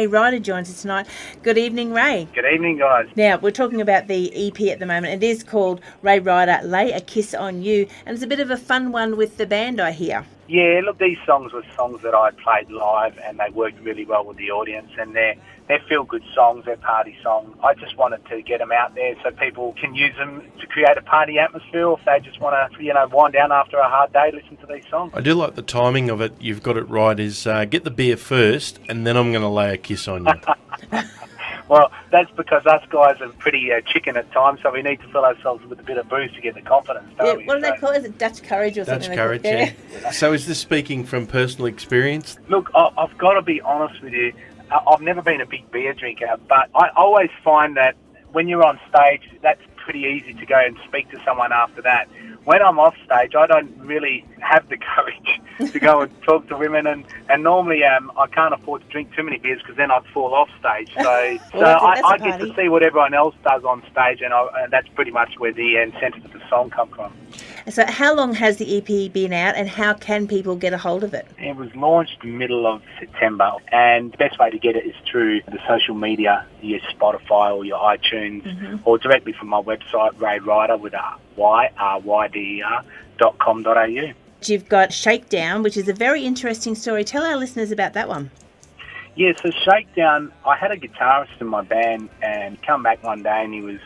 Ray Ryder joins us tonight. Good evening, Ray. Good evening, guys. Now, we're talking about the EP at the moment. It is called Ray Ryder, Lay a Kiss on You, and it's a bit of a fun one with the band, I hear. Yeah, look, these songs were songs that I played live, and they worked really well with the audience, and they're feel-good songs, they're party songs. I just wanted to get them out there so people can use them to create a party atmosphere, or if they just want to, wind down after a hard day, listen to these songs. I do like the timing of it. You've got it right, is get the beer first, and then I'm going to lay a kiss on you. Well, that's because us guys are pretty chicken at times, so we need to fill ourselves with a bit of booze to get the confidence, don't we? What do they call it? Is it Dutch courage or something? Dutch courage, yeah. So is this speaking from personal experience? Look, I've got to be honest with you. I've never been a big beer drinker, but I always find that when you're on stage, that's pretty easy to go and speak to someone after that. When I'm off stage, I don't really have the courage to go and talk to women, and normally I can't afford to drink too many beers because then I'd fall off stage. So, I get to see what everyone else does on stage, and that's pretty much where the incentive of the song comes from. So how long has the EP been out, and how can people get a hold of it? It was launched middle of September, and the best way to get it is through the social media, your Spotify or your iTunes, or directly from my website, Ray Ryder with a ryder.com.au. You've got Shakedown, which is a very interesting story. Tell our listeners about that one. Yeah, so Shakedown, I had a guitarist in my band, and come back one day and he was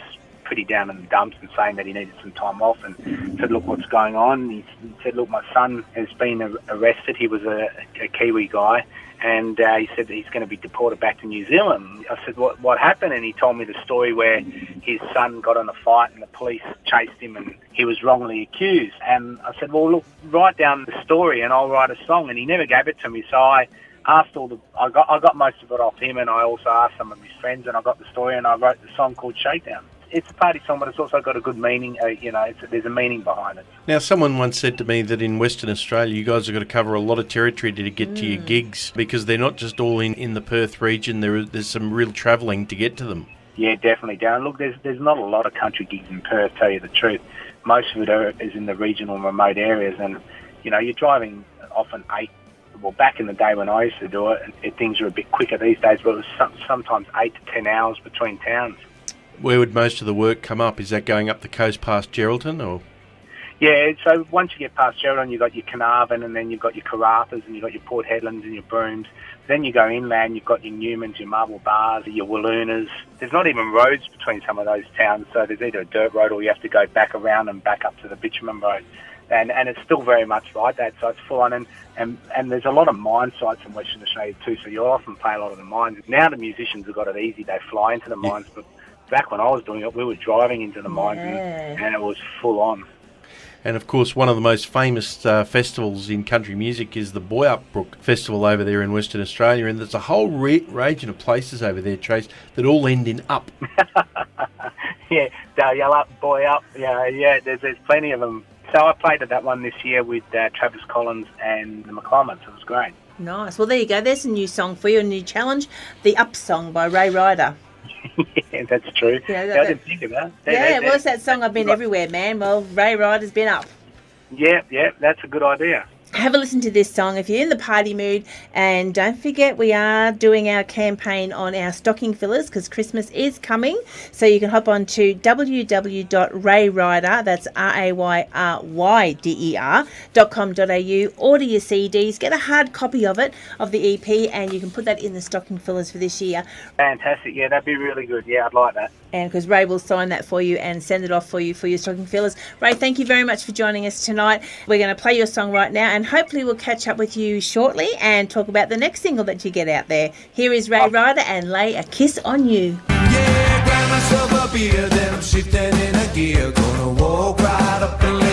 pretty down in the dumps and saying that he needed some time off, and said, look, what's going on? He said, look, my son has been arrested. He was a Kiwi guy, and he said that he's going to be deported back to New Zealand. I said, what happened? And he told me the story where his son got in a fight and the police chased him and he was wrongly accused. And I said, well, look, write down the story and I'll write a song. And he never gave it to me, so I asked I got most of it off him, and I also asked some of his friends, and I got the story, and I wrote the song called Shakedown. It's a party song, but it's also got a good meaning. There's a meaning behind it. Now, someone once said to me that in Western Australia, you guys have got to cover a lot of territory to get to your gigs, because they're not just all in the Perth region. There's some real travelling to get to them. Yeah, definitely, Darren. Look, there's not a lot of country gigs in Perth, tell you the truth. Most of it is in the regional and remote areas, and you're driving often back in the day when I used to do it, things are a bit quicker these days, but it was sometimes 8 to 10 hours between towns. Where would most of the work come up? Is that going up the coast past Geraldton, or? Yeah, so once you get past Geraldton, you've got your Carnarvon, and then you've got your Karathas, and you've got your Port Hedlands and your Brooms. Then you go inland, you've got your Newmans, your Marble Bars, your Walloonas. There's not even roads between some of those towns, so there's either a dirt road or you have to go back around and back up to the bitumen road. And it's still very much like that, so it's full on. And there's a lot of mine sites in Western Australia too, so you'll often play a lot of the mines. Now the musicians have got it easy, they fly into the mines, but back when I was doing it, we were driving into the mines, and it was full on. And of course, one of the most famous festivals in country music is the Boyup Festival over there in Western Australia, and there's a whole region of places over there, Trace, that all end in up. Yeah, yell up, boy up. Yeah. There's plenty of them. So I played at that one this year with Travis Collins and the McClymans. It was great. Nice. Well, there you go. There's a new song for you, a new challenge, the Up Song by Ray Ryder. Yeah, that's true. I didn't think of that. Well, it's that song, I've Been Everywhere, man. Well, Ray Ryder's been up. Yeah, that's a good idea. Have a listen to this song if you're in the party mood, and don't forget we are doing our campaign on our stocking fillers because Christmas is coming, so you can hop on to www.rayryder, that's RAYRYDER.com.au, order your CDs, get a hard copy of it, of the EP, and you can put that in the stocking fillers for this year. Fantastic, yeah, that'd be really good. Yeah, I'd like that. And because Ray will sign that for you and send it off for you for your stocking fillers. Ray, thank you very much for joining us tonight. We're going to play your song right now, and hopefully we'll catch up with you shortly and talk about the next single that you get out there. Here is Ray Ryder and Lay a Kiss on You. Yeah, grab myself a beer, then I'm shifting in a gear, gonna walk right up the